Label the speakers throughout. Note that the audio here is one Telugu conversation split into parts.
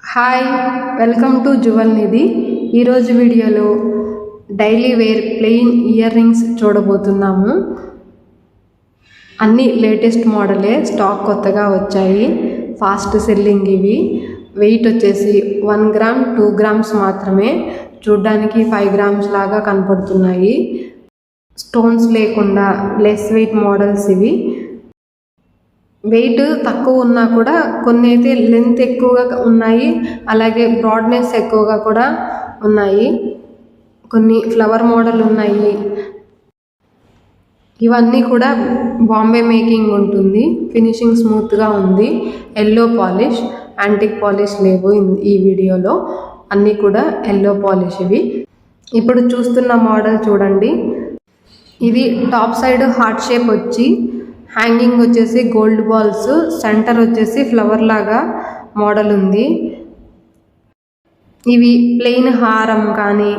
Speaker 1: Hi, welcome to jewel Nidhi. ఈరోజు వీడియోలో daily wear plain earrings చూడబోతున్నాము. అన్ని లేటెస్ట్ మోడలే, స్టాక్ కొత్తగా వచ్చాయి, ఫాస్ట్ సెల్లింగ్. ఇవి వెయిట్ వచ్చేసి 1 గ్రామ్ 2 గ్రామ్స్ మాత్రమే. చూడ్డానికి 5 గ్రామ్స్ లాగా కనపడుతున్నాయి. స్టోన్స్ లేకుండా లెస్ వెయిట్ మోడల్స్ ఇవి. వెయిట్ తక్కువ ఉన్నా కూడా కొన్ని అయితే లెంత్ ఎక్కువగా ఉన్నాయి, అలాగే బ్రాడ్నెస్ ఎక్కువగా కూడా ఉన్నాయి. కొన్ని ఫ్లవర్ మోడల్ ఉన్నాయి. ఇవన్నీ కూడా బాంబే మేకింగ్ ఉంటుంది. ఫినిషింగ్ స్మూత్గా ఉంది. ఎల్లో పాలిష్, యాంటిక్ పాలిష్ లేవు ఈ వీడియోలో. అన్నీ కూడా ఎల్లో పాలిష్ ఇవి. ఇప్పుడు చూస్తున్న మోడల్ చూడండి. ఇది టాప్ సైడ్ హార్ట్ షేప్ వచ్చి, హ్యాంగింగ్ వచ్చేసి గోల్డ్ బాల్స్, సెంటర్ వచ్చేసి ఫ్లవర్ లాగా మోడల్ ఉంది. ఇవి ప్లెయిన్ హారం కానీ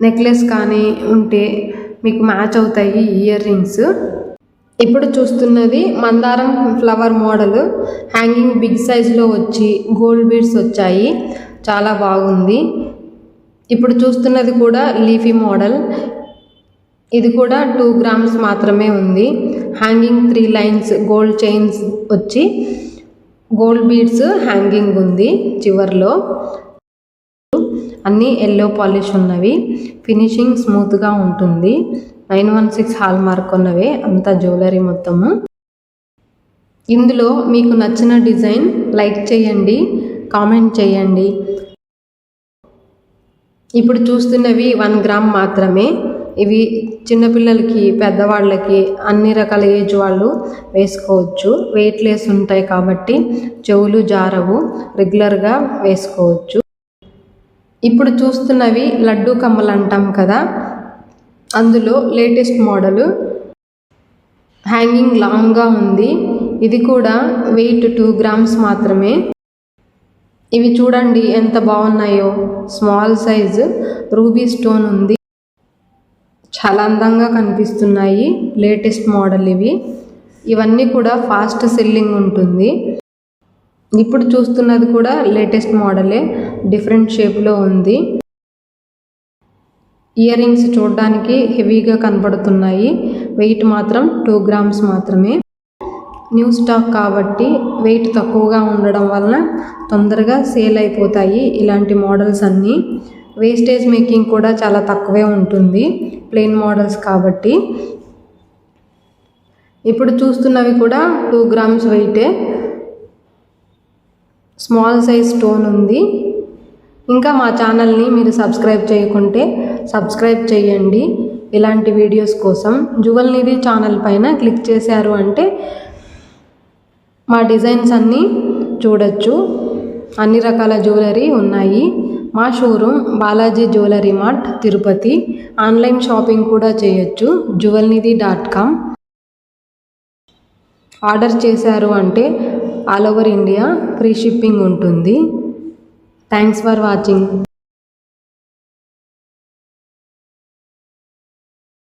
Speaker 1: నెక్లెస్ కానీ ఉంటే మీకు మ్యాచ్ అవుతాయి ఇయర్ రింగ్స్. ఇప్పుడు చూస్తున్నది మందారం ఫ్లవర్ మోడల్. హ్యాంగింగ్ బిగ్ సైజ్లో వచ్చి గోల్డ్ బీడ్స్ వచ్చాయి, చాలా బాగుంది. ఇప్పుడు చూస్తున్నది కూడా లీఫీ మోడల్. ఇది కూడా 2 గ్రామ్స్ మాత్రమే ఉంది. హ్యాంగింగ్ 3 లైన్స్ గోల్డ్ చైన్స్ వచ్చి గోల్డ్ బీడ్స్ హ్యాంగింగ్ ఉంది చివర్లో. అన్నీ ఎల్లో పాలిష్ ఉన్నవి. ఫినిషింగ్ స్మూత్గా ఉంటుంది. 916 హాల్ మార్క్ ఉన్నవే అంతా జ్యువెలరీ మొత్తము. ఇందులో మీకు నచ్చిన డిజైన్ లైక్ చేయండి, కామెంట్ చేయండి. ఇప్పుడు చూస్తున్నవి 1 గ్రామ్ మాత్రమే. ఇవి చిన్నపిల్లలకి, పెద్దవాళ్ళకి, అన్ని రకాల ఏజ్ వాళ్ళు వేసుకోవచ్చు. వెయిట్ లెస్ ఉంటాయి కాబట్టి చెవులు జారవు, రెగ్యులర్గా వేసుకోవచ్చు. ఇప్పుడు చూస్తున్నవి లడ్డూ కమ్మలు అంటాం కదా, అందులో లేటెస్ట్ మోడలు. హ్యాంగింగ్ లాంగ్గా ఉంది. ఇది కూడా వెయిట్ 2 గ్రామ్స్ మాత్రమే. ఇవి చూడండి ఎంత బాగున్నాయో. స్మాల్ సైజు రూబీ స్టోన్ ఉంది. చాలా అందంగా కనిపిస్తున్నాయి. లేటెస్ట్ మోడల్ ఇవి. ఇవన్నీ కూడా ఫాస్ట్ సెల్లింగ్ ఉంటుంది. ఇప్పుడు చూస్తున్నది కూడా లేటెస్ట్ మోడలే, డిఫరెంట్ షేప్లో ఉంది. ఇయర్ రింగ్స్ చూడడానికి హెవీగా కనబడుతున్నాయి. వెయిట్ మాత్రం 2 గ్రామ్స్ మాత్రమే. న్యూ స్టాక్ కాబట్టి వెయిట్ తక్కువగా ఉండడం వలన తొందరగా సేల్ అయిపోతాయి ఇలాంటి మోడల్స్ అన్నీ. వేస్టేజ్ మేకింగ్ కూడా చాలా తక్కువే ఉంటుంది ప్లెయిన్ మోడల్స్ కాబట్టి. ఇప్పుడు చూస్తున్నవి కూడా 2 గ్రామ్స్ వెయిటే. స్మాల్ సైజ్ స్టోన్ ఉంది. ఇంకా మా ఛానల్ని మీరు సబ్స్క్రైబ్ చేయకుంటే సబ్స్క్రైబ్ చేయండి. ఇలాంటి వీడియోస్ కోసం జువల్ నిధి ఛానల్ పైన క్లిక్ చేశారు అంటే మా డిజైన్స్ అన్నీ చూడొచ్చు. అన్ని రకాల జ్యువెలరీ ఉన్నాయి. మా showroom Balaji jewellery mart, Tirupati. Online shopping కూడా చేయొచ్చు juvalnidhi.com. ఆర్డర్ చేశారు అంటే all over India free shipping ఉంటుంది. Thanks for watching.